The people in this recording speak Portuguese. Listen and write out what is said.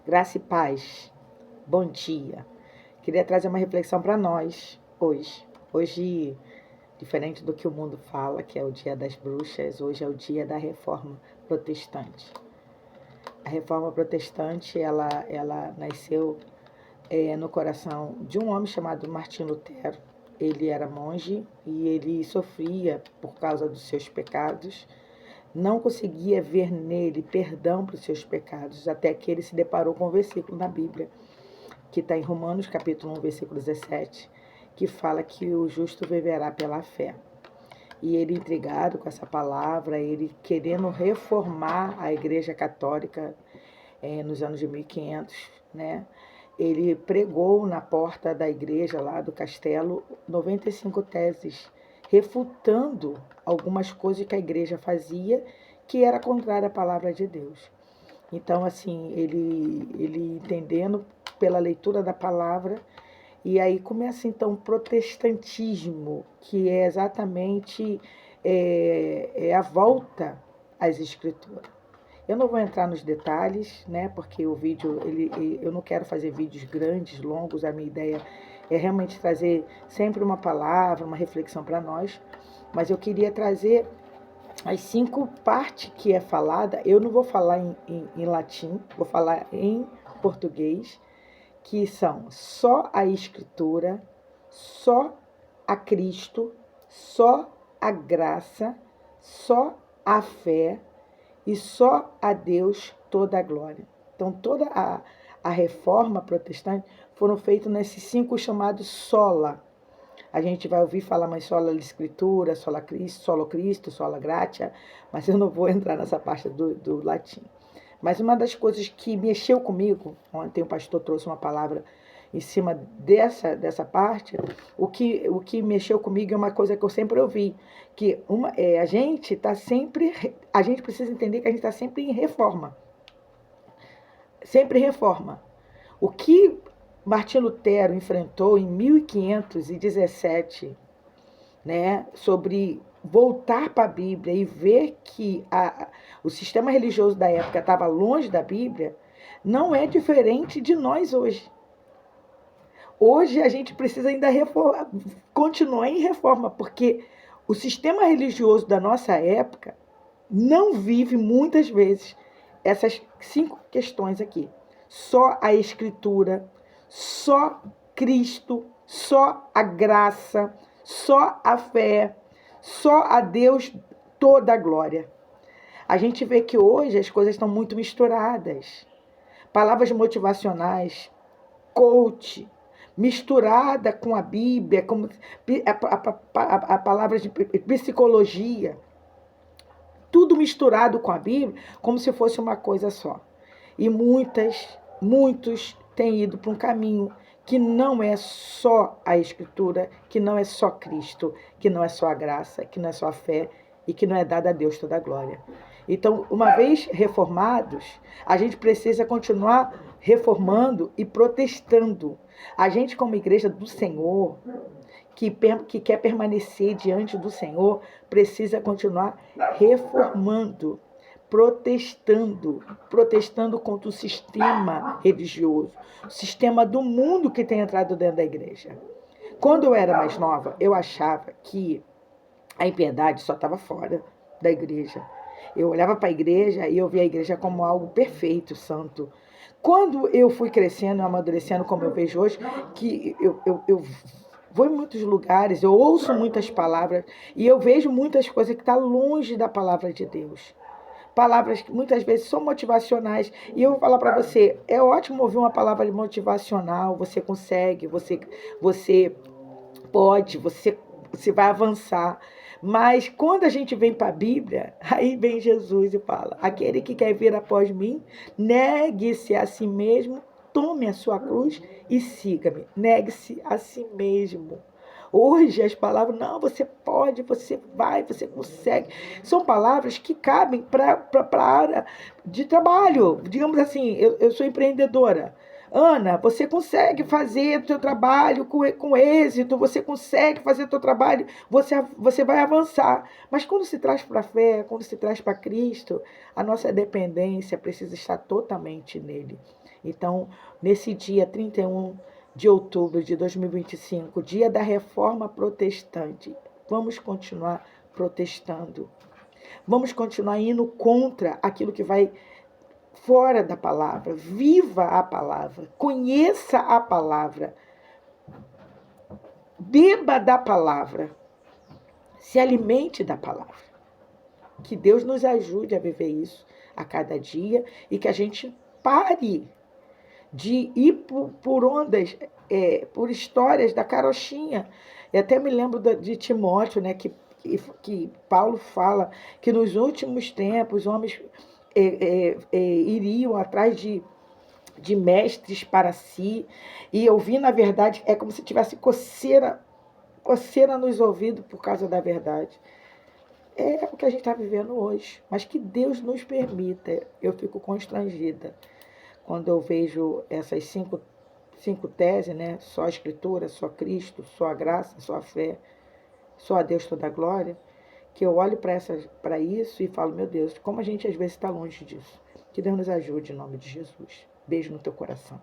Graça e paz. Bom dia. Queria trazer uma reflexão para nós hoje. Hoje, diferente do que o mundo fala, que é o dia das bruxas, hoje é o dia da reforma protestante. A reforma protestante, ela nasceu no coração de um homem chamado Martim Lutero. Ele era monge e ele sofria por causa dos seus pecados. Não conseguia ver nele perdão para os seus pecados, até que ele se deparou com um versículo na Bíblia, que está em Romanos capítulo 1, versículo 17, que fala que o justo viverá pela fé. E ele, intrigado com essa palavra, ele querendo reformar a Igreja Católica nos anos de 1500, né? Ele pregou na porta da igreja lá do castelo 95 teses, refutando algumas coisas que a igreja fazia que era contrária à palavra de Deus. Então, assim, ele entendendo pela leitura da palavra, e aí começa então o protestantismo, que é exatamente a volta às escrituras. Eu não vou entrar nos detalhes, né? Porque o vídeo, eu não quero fazer vídeos grandes, longos. A minha ideia é realmente trazer sempre uma palavra, uma reflexão para nós. Mas eu queria trazer as 5 partes que é falada. Eu não vou falar em latim, vou falar em português, que são só a Escritura, só a Cristo, só a graça, só a fé, e só a Deus toda a glória. Então, toda a reforma protestante foram feitas nesses 5 chamados sola. A gente vai ouvir falar mais sola escritura, sola Cristo, sola gratia, mas eu não vou entrar nessa parte do latim. Mas uma das coisas que mexeu comigo, ontem o pastor trouxe uma palavra em cima dessa parte, o que mexeu comigo é uma coisa que eu sempre ouvi, que a gente precisa entender que a gente está sempre em reforma. Sempre em reforma. O que Martim Lutero enfrentou em 1517, né, sobre voltar para a Bíblia e ver que o sistema religioso da época estava longe da Bíblia, não é diferente de nós hoje. Hoje a gente precisa ainda continuar em reforma, porque o sistema religioso da nossa época não vive muitas vezes essas 5 questões aqui. Só a Escritura, só Cristo, só a graça, só a fé, só a Deus toda a glória. A gente vê que hoje as coisas estão muito misturadas. Palavras motivacionais, coach, misturada com a Bíblia, como a palavra de psicologia, tudo misturado com a Bíblia, como se fosse uma coisa só. E muitos têm ido para um caminho que não é só a Escritura, que não é só Cristo, que não é só a graça, que não é só a fé e que não é dada a Deus toda a glória. Então, uma vez reformados, a gente precisa continuar reformando e protestando. A gente, como igreja do Senhor, que quer permanecer diante do Senhor, precisa continuar reformando, protestando contra o sistema religioso, o sistema do mundo que tem entrado dentro da igreja. Quando eu era mais nova, eu achava que a impiedade só estava fora da igreja. Eu olhava para a igreja e eu via a igreja como algo perfeito, santo. Quando eu fui crescendo, amadurecendo, como eu vejo hoje, que eu vou em muitos lugares, eu ouço muitas palavras e eu vejo muitas coisas que estão longe da palavra de Deus. Palavras que muitas vezes são motivacionais. E eu vou falar para você, é ótimo ouvir uma palavra motivacional, você consegue, você pode, você vai avançar. Mas quando a gente vem para a Bíblia, aí vem Jesus e fala: aquele que quer vir após mim, negue-se a si mesmo, tome a sua cruz e siga-me. Negue-se a si mesmo. Hoje as palavras, não, você pode, você vai, você consegue. São palavras que cabem para a área de trabalho. Digamos assim, eu sou empreendedora. Ana, você consegue fazer o seu trabalho com êxito, você consegue fazer o seu trabalho, você vai avançar. Mas quando se traz para a fé, quando se traz para Cristo, a nossa dependência precisa estar totalmente nele. Então, nesse dia 31 de outubro de 2025, dia da Reforma Protestante, vamos continuar protestando. Vamos continuar indo contra aquilo que vai fora da palavra. Viva a palavra, conheça a palavra, beba da palavra, se alimente da palavra. Que Deus nos ajude a viver isso a cada dia e que a gente pare de ir por ondas, por histórias da carochinha. Eu até me lembro de Timóteo, né, que Paulo fala que nos últimos tempos homens iriam atrás de mestres para si, e eu vi, na verdade, é como se tivesse coceira nos ouvidos por causa da verdade. É o que a gente está vivendo hoje, mas que Deus nos permita. Eu fico constrangida quando eu vejo essas cinco teses, né? Só a Escritura, só Cristo, só a graça, só a fé, só a Deus toda a glória, que eu olho para isso e falo, meu Deus, como a gente às vezes está longe disso. Que Deus nos ajude em nome de Jesus. Beijo no teu coração.